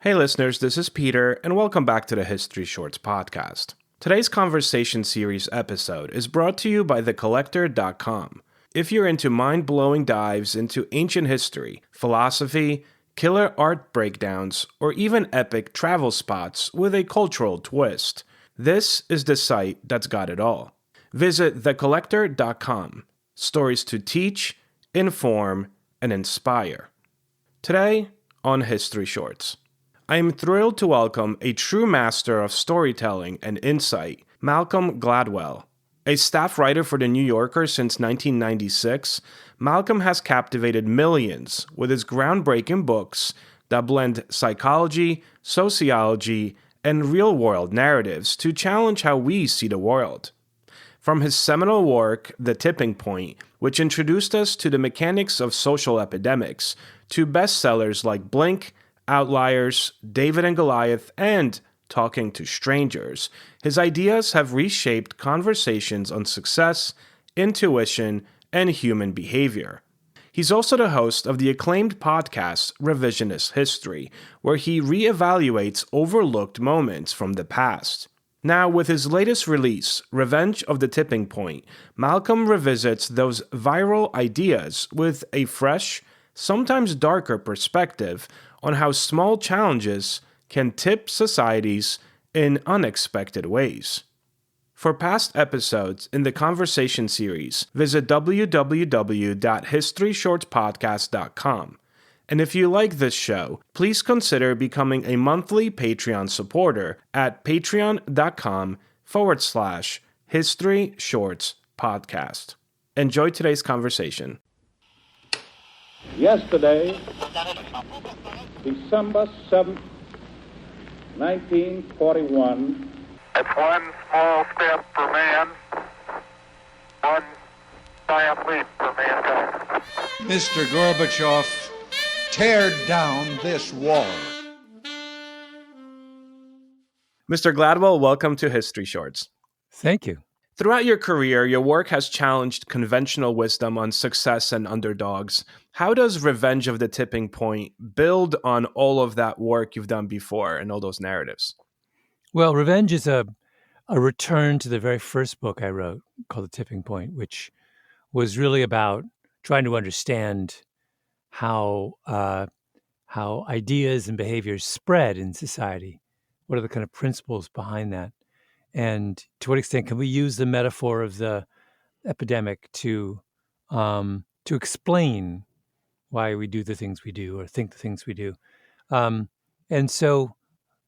Hey listeners, this is Peter, and welcome back to the History Shorts podcast. Today's conversation series episode is brought to you by thecollector.com. If you're into mind-blowing dives into ancient history, philosophy, killer art breakdowns, or even epic travel spots with a cultural twist, this is the site that's got it all. Visit thecollector.com. Stories to teach, inform, and inspire. Today on History Shorts, I am thrilled to welcome a true master of storytelling and insight, Malcolm Gladwell. A staff writer for The New Yorker since 1996, Malcolm has captivated millions with his groundbreaking books that blend psychology, sociology, and real-world narratives to challenge how we see the world. From his seminal work, The Tipping Point, which introduced us to the mechanics of social epidemics, to bestsellers like Blink, Outliers, David and Goliath, and Talking to Strangers, his ideas have reshaped conversations on success, intuition, and human behavior. He's also the host of the acclaimed podcast Revisionist History, where he reevaluates overlooked moments from the past. Now, with his latest release, Revenge of the Tipping Point, Malcolm revisits those viral ideas with a fresh, sometimes darker perspective on how small challenges can tip societies in unexpected ways. For past episodes in the conversation series, visit www.historyshortspodcast.com. And if you like this show, please consider becoming a monthly Patreon supporter at patreon.com/History Shorts Podcast. Enjoy today's conversation. Yesterday, December 7th, 1941. It's one small step for man, one giant leap for mankind. Mr. Gorbachev, tear down this wall. Mr. Gladwell, welcome to History Shorts. Thank you. Throughout your career, your work has challenged conventional wisdom on success and underdogs. How does Revenge of the Tipping Point build on all of that work you've done before and all those narratives? Well, Revenge is a return to the very first book I wrote called The Tipping Point, which was really about trying to understand how ideas and behaviors spread in society. What are the kind of principles behind that? And to what extent can we use the metaphor of the epidemic to explain why we do the things we do or think the things we do? And so,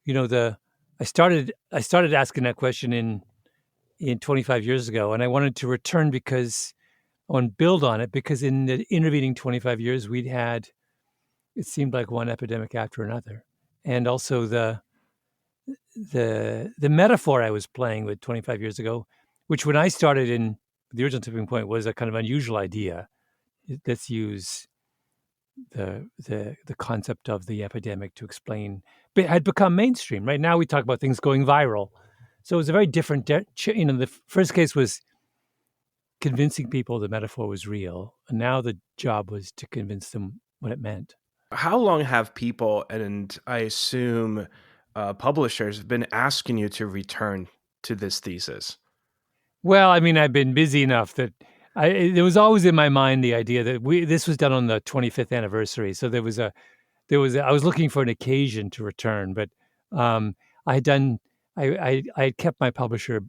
I started asking that question in 25 years ago, and I wanted to return build on it because in the intervening 25 years we'd had, it seemed like one epidemic after another, and also the metaphor I was playing with 25 years ago, which when I started in the original Tipping Point was a kind of unusual idea. Let's use the concept of the epidemic to explain, but it had become mainstream. Right now we talk about things going viral. So it was a very different, the first case was convincing people the metaphor was real. And now the job was to convince them what it meant. How long have people, and I assume publishers, been asking you to return to this thesis? Well, I mean, I've been busy enough that there was always in my mind the idea that this was done on the 25th anniversary. So I was looking for an occasion to return, but I had kept my publisher,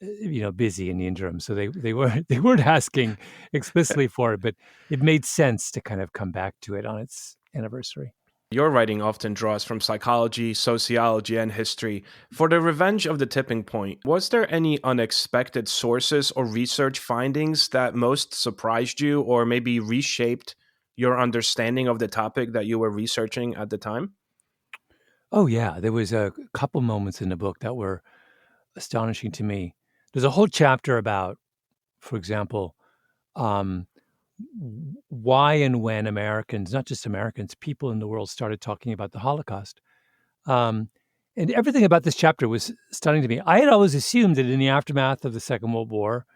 busy in the interim. So they weren't asking explicitly for it, but it made sense to kind of come back to it on its anniversary. Your writing often draws from psychology, sociology, and history. For The Revenge of the Tipping Point, was there any unexpected sources or research findings that most surprised you or maybe reshaped your understanding of the topic that you were researching at the time? Oh, yeah. There was a couple moments in the book that were astonishing to me. There's a whole chapter about, for example, why and when Americans, not just Americans, people in the world started talking about the Holocaust. And everything about this chapter was stunning to me. I had always assumed that in the aftermath of the Second World War,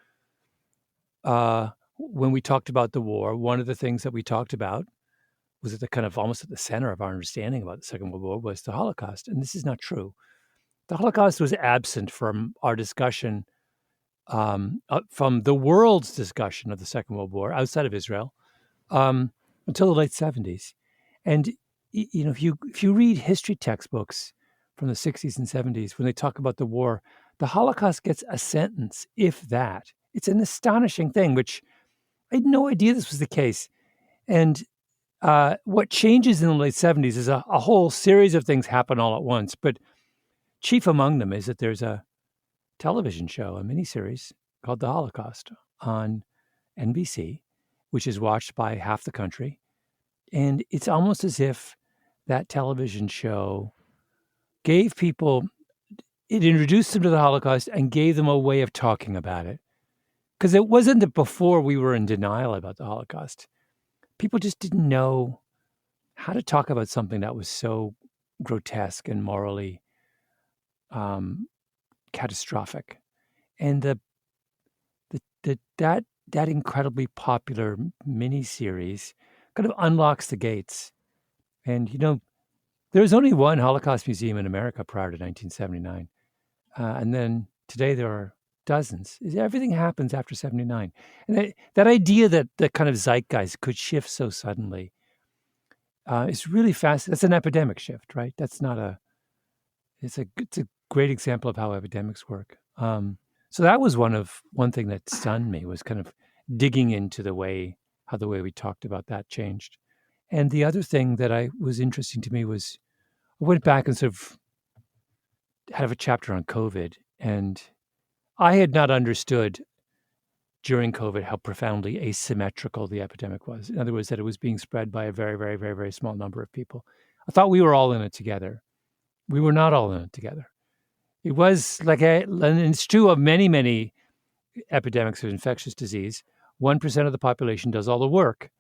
when we talked about the war, one of the things that we talked about was at the kind of almost at the center of our understanding about the Second World War was the Holocaust. And this is not true. The Holocaust was absent from our discussion, from the world's discussion of the Second World War outside of Israel, until the late 70s. And if you read history textbooks from the 60s and 70s, when they talk about the war, the Holocaust gets a sentence, if that. It's an astonishing thing, which I had no idea this was the case. And what changes in the late 70s is a whole series of things happen all at once. But chief among them is that there's a television show, a miniseries called The Holocaust on NBC, which is watched by half the country. And it's almost as if that television show gave people, it introduced them to the Holocaust and gave them a way of talking about it. Because it wasn't that before we were in denial about the Holocaust. People just didn't know how to talk about something that was so grotesque and morally catastrophic. And that incredibly popular miniseries kind of unlocks the gates. And, there was only one Holocaust museum in America prior to 1979. And then today there are dozens. Everything happens after 79. And that idea that the kind of zeitgeist could shift so suddenly is really fast. That's an epidemic shift, right? That's not it's a great example of how epidemics work. So that was one thing that stunned me, was kind of digging into how the way we talked about that changed. And the other thing that was interesting to me was I went back and sort of had a chapter on COVID, and I had not understood during COVID how profoundly asymmetrical the epidemic was. In other words, that it was being spread by a very, very, very, very small number of people. I thought we were all in it together. We were not all in it together. It was and it's true of many, many epidemics of infectious disease. 1% of the population does all the work.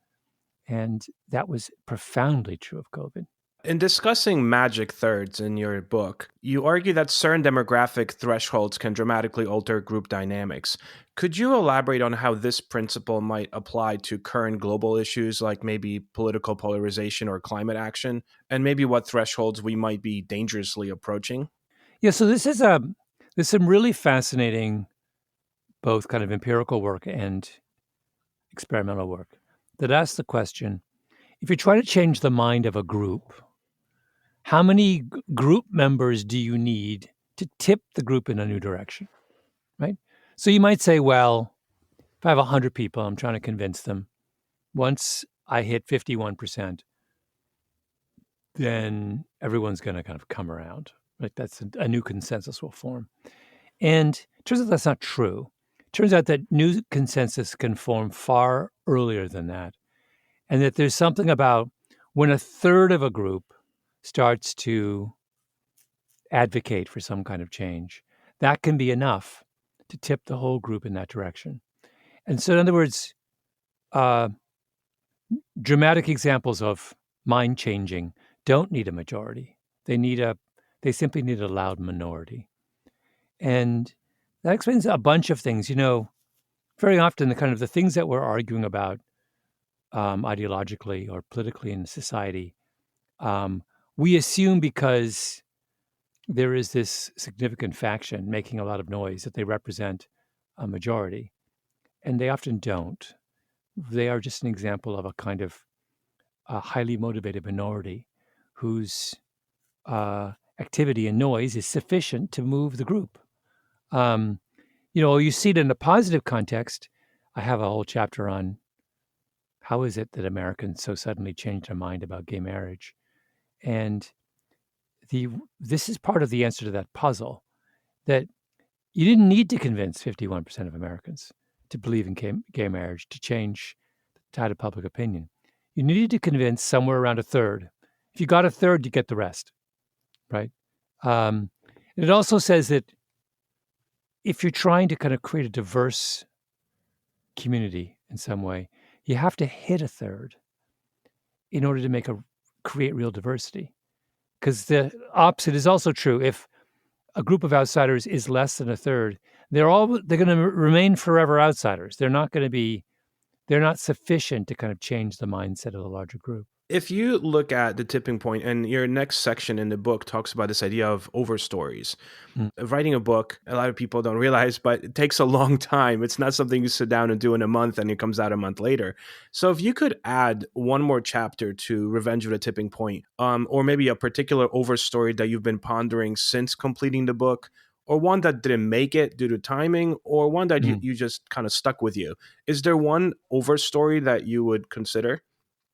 And that was profoundly true of COVID. In discussing magic thirds in your book, you argue that certain demographic thresholds can dramatically alter group dynamics. Could you elaborate on how this principle might apply to current global issues like maybe political polarization or climate action, and maybe what thresholds we might be dangerously approaching? Yeah, so there's some really fascinating both kind of empirical work and experimental work that asks the question, if you're trying to change the mind of a group, how many group members do you need to tip the group in a new direction, right? So you might say, well, if I have 100 people, I'm trying to convince them, once I hit 51%, then everyone's going to kind of come around, right? That's a new consensus will form. And it turns out that's not true. It turns out that new consensus can form far earlier than that. And that there's something about when a third of a group starts to advocate for some kind of change, that can be enough to tip the whole group in that direction. And so, in other words, dramatic examples of mind changing don't need a majority. They simply need a loud minority. And that explains a bunch of things. Very often the things that we're arguing about ideologically or politically in society, we assume because there is this significant faction making a lot of noise that they represent a majority. And they often don't. They are just an example of a kind of a highly motivated minority whose activity and noise is sufficient to move the group. You see it in a positive context. I have a whole chapter on how is it that Americans so suddenly changed their mind about gay marriage. And this is part of the answer to that puzzle, that you didn't need to convince 51% of Americans to believe in gay marriage to change the tide of public opinion. You needed to convince somewhere around a third. If you got a third, you get the rest, right? And it also says that if you're trying to kind of create a diverse community in some way, you have to hit a third in order to create real diversity. Because the opposite is also true. If a group of outsiders is less than a third, they're going to remain forever outsiders. They're not sufficient to kind of change the mindset of the larger group. If you look at the tipping point, and your next section in the book talks about this idea of overstories. Mm. Writing a book, a lot of people don't realize, but it takes a long time. It's not something you sit down and do in a month and it comes out a month later. So if you could add one more chapter to Revenge of the Tipping Point, or maybe a particular overstory that you've been pondering since completing the book, or one that didn't make it due to timing, or one that you just kind of stuck with you, is there one overstory that you would consider?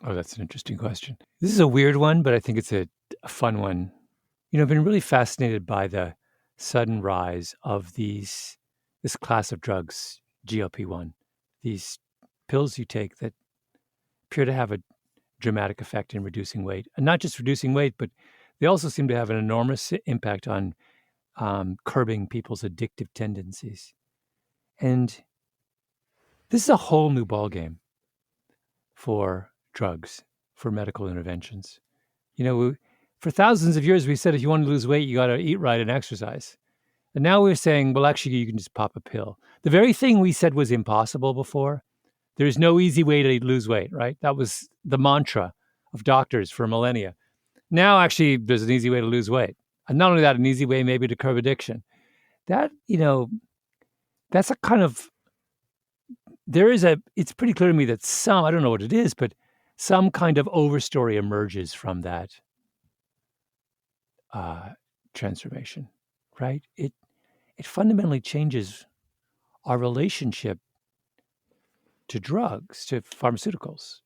Oh, that's an interesting question. This is a weird one, but I think it's a fun one. I've been really fascinated by the sudden rise of this class of drugs, GLP-1, these pills you take that appear to have a dramatic effect in reducing weight. And not just reducing weight, but they also seem to have an enormous impact on curbing people's addictive tendencies. And this is a whole new ballgame for drugs, for medical interventions. For thousands of years, we said if you want to lose weight, you got to eat right and exercise. And now we're saying, well, actually, you can just pop a pill. The very thing we said was impossible before, there's no easy way to lose weight, right? That was the mantra of doctors for millennia. Now, actually, there's an easy way to lose weight. And not only that, an easy way maybe to curb addiction. That, that's a kind of, it's pretty clear to me that I don't know what it is, but some kind of overstory emerges from that transformation, right? It fundamentally changes our relationship to drugs, to pharmaceuticals,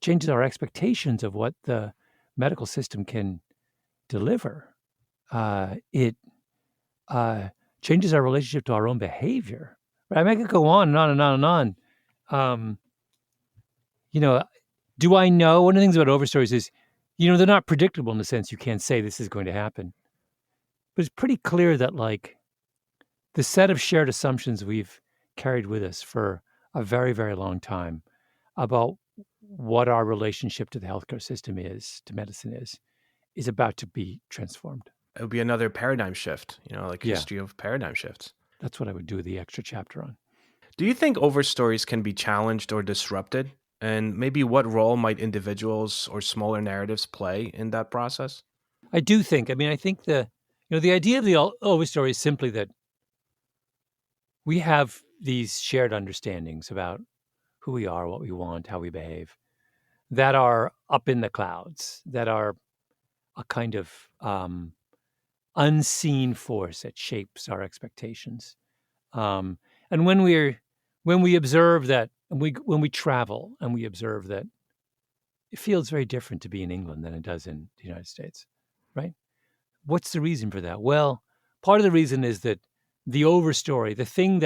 changes our expectations of what the medical system can deliver. It changes our relationship to our own behavior. Right? I mean, I could go on and on and on and on. Do I know? One of the things about overstories is, they're not predictable in the sense you can't say this is going to happen. But it's pretty clear that, the set of shared assumptions we've carried with us for a very, very long time about what our relationship to the healthcare system is, to medicine is about to be transformed. It would be another paradigm shift, history of paradigm shifts. That's what I would do the extra chapter on. Do you think overstories can be challenged or disrupted? And maybe what role might individuals or smaller narratives play in that process? I do think. I think the idea of the overstory is simply that we have these shared understandings about who we are, what we want, how we behave, that are up in the clouds, that are a kind of unseen force that shapes our expectations. And when we observe that, when we travel and we observe that, it feels very different to be in England than it does in the United States, right? What's the reason for that? Well, part of the reason is that the overstory, the thing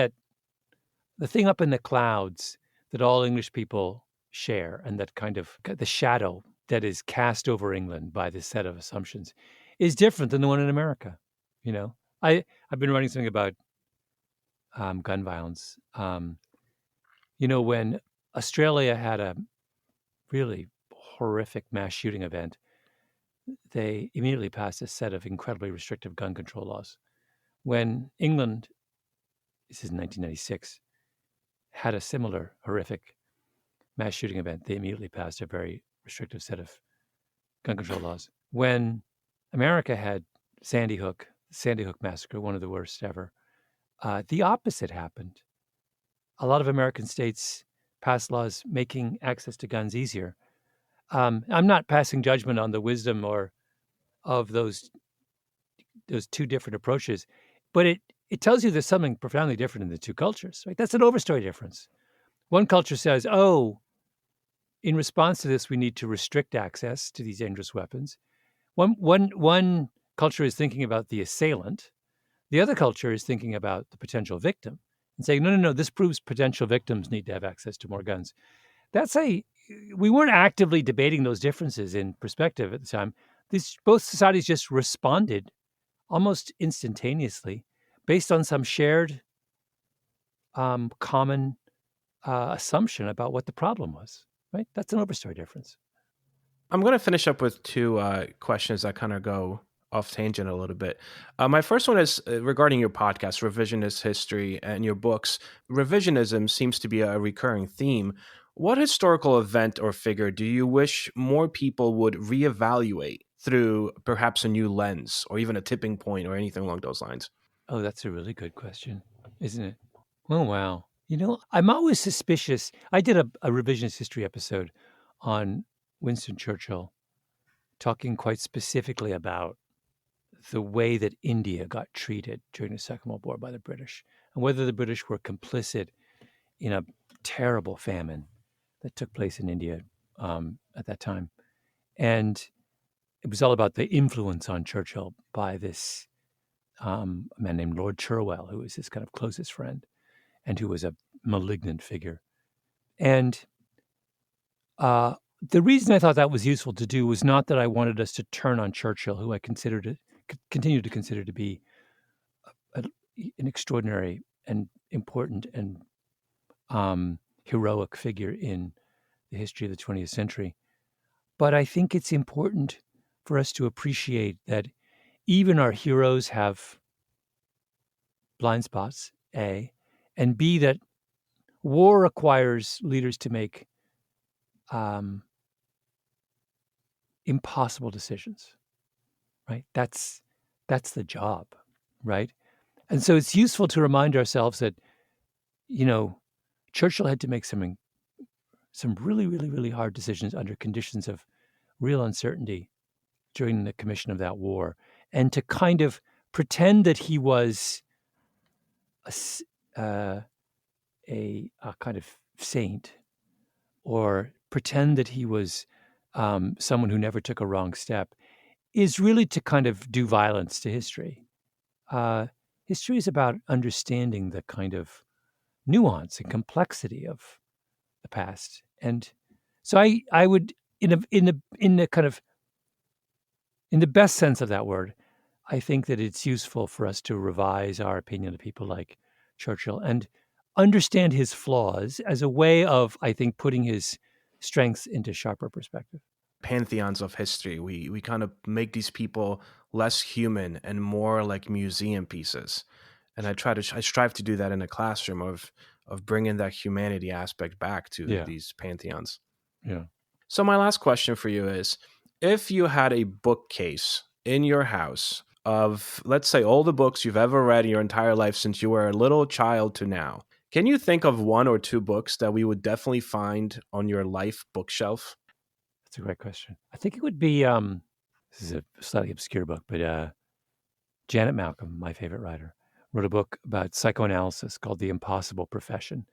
up in the clouds that all English people share, and that kind of the shadow that is cast over England by this set of assumptions, is different than the one in America. I've been writing something about gun violence. When Australia had a really horrific mass shooting event, they immediately passed a set of incredibly restrictive gun control laws. When England, this is 1996, had a similar horrific mass shooting event, they immediately passed a very restrictive set of gun control laws. When America had Sandy Hook massacre, one of the worst ever, the opposite happened. A lot of American states passed laws making access to guns easier. I'm not passing judgment on the wisdom of those two different approaches, but it tells you there's something profoundly different in the two cultures. Right? That's an overstory difference. One culture says, in response to this, we need to restrict access to these dangerous weapons. One culture is thinking about the assailant. The other culture is thinking about the potential victim and saying, no, this proves potential victims need to have access to more guns. We weren't actively debating those differences in perspective at the time. Both societies just responded almost instantaneously based on some shared common assumption about what the problem was, right? That's an overstory difference. I'm going to finish up with two questions that kind of go off tangent a little bit. My first one is regarding your podcast, Revisionist History, and your books. Revisionism seems to be a recurring theme. What historical event or figure do you wish more people would reevaluate through perhaps a new lens or even a tipping point or anything along those lines? Oh, that's a really good question, isn't it? Oh, wow. I'm always suspicious. I did a revisionist history episode on Winston Churchill, talking quite specifically about the way that India got treated during the Second World War by the British, and whether the British were complicit in a terrible famine that took place in India at that time. And it was all about the influence on Churchill by this a man named Lord Cherwell, who was his kind of closest friend and who was a malignant figure. And the reason I thought that was useful to do was not that I wanted us to turn on Churchill, who I continue to consider to be an extraordinary and important and heroic figure in the history of the 20th century. But I think it's important for us to appreciate that even our heroes have blind spots, A, and B, that war requires leaders to make impossible decisions, right? That's the job, right? And so it's useful to remind ourselves that, Churchill had to make some really, really, really hard decisions under conditions of real uncertainty during the commission of that war, and to kind of pretend that he was a kind of saint, or pretend that he was someone who never took a wrong step, is really to kind of do violence to history. History is about understanding the kind of nuance and complexity of the past, and so I would, in the kind of, in the best sense of that word, I think that it's useful for us to revise our opinion of people like Churchill and understand his flaws as a way of, I think, putting his strengths into sharper perspective. Pantheons of history. We kind of make these people less human and more like museum pieces. And I strive to do that in a classroom of bringing that humanity aspect back to these pantheons. Yeah. So my last question for you is, if you had a bookcase in your house of, let's say, all the books you've ever read in your entire life since you were a little child to now, can you think of one or two books that we would definitely find on your life bookshelf? That's a great question. I think it would be, this is a slightly obscure book, but Janet Malcolm, my favorite writer, wrote a book about psychoanalysis called The Impossible Profession,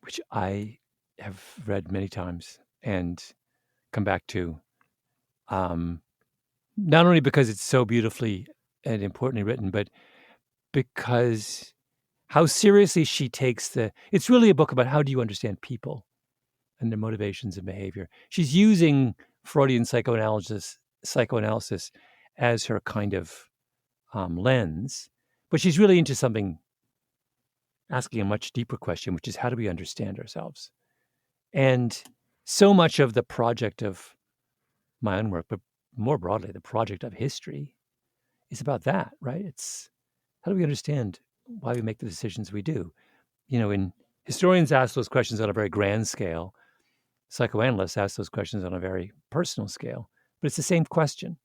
which I have read many times and come back to, not only because it's so beautifully and importantly written, but because how seriously she takes it's really a book about how do you understand people and their motivations and behavior. She's using Freudian psychoanalysis as her kind of lens, but she's really into asking a much deeper question, which is how do we understand ourselves? And so much of the project of my own work, but more broadly, the project of history, is about that, right? It's how do we understand why we make the decisions we do? In historians ask those questions on a very grand scale. Psychoanalysts ask those questions on a very personal scale, but it's the same question.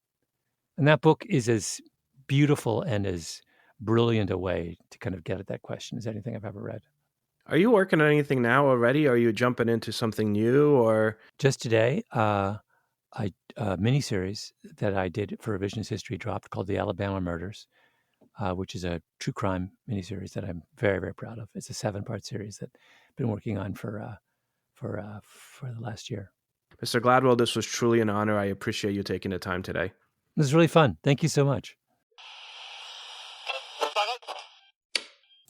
And that book is as beautiful and as brilliant a way to kind of get at that question as anything I've ever read. Are you working on anything now already? Are you jumping into something new, or just today? A miniseries that I did for Revisionist History dropped called The Alabama Murders, which is a true crime miniseries that I'm very, very proud of. It's a 7-part series that I've been working on for the last year. Mr. Gladwell, this was truly an honor. I appreciate you taking the time today. This was really fun. Thank you so much.